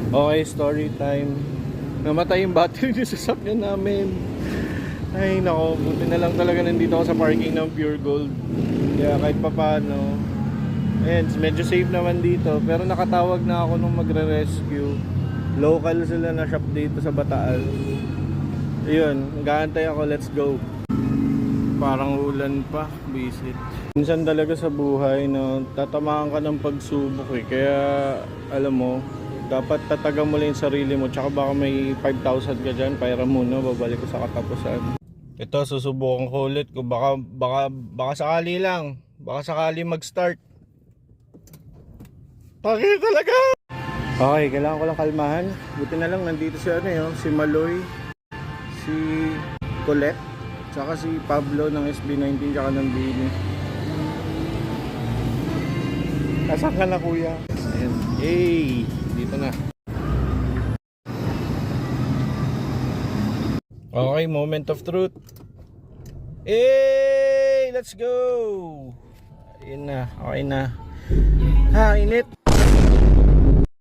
Okay, story time. Namatay yung battery ng sasakyan namin. Ay nako, buti na lang talaga nandito ako sa parking ng Pure Gold. Kaya kahit pa paano, ayan, medyo safe naman dito. Pero nakatawag na ako nung magre-rescue. Local sila na shop dito sa Bataan. Ayun, nag-aantay ako, let's go. Parang ulan pa, visit. Minsan talaga sa buhay, no, tatamaan ka ng pagsubok eh. Kaya, alam mo, dapat tatagan mo lang yung sarili mo. Tsaka baka may 5,000 ka dyan, paira muna, babalik ko sa katapusan. Ito, susubukan ko ulit ko. Baka sakali lang. Baka sakali mag-start. Bakit talaga? Okay, kailangan ko lang kalmahan. Buti na lang, nandito si ano yun, si Maloy, si Colette, tsaka si Pablo ng SB19, tsaka ng Bini. Nasaan ka na, kuya? Ayan. Hey! Dito na. Okay, moment of truth. Hey! Let's go! Ayun na, okay na. Ha, init.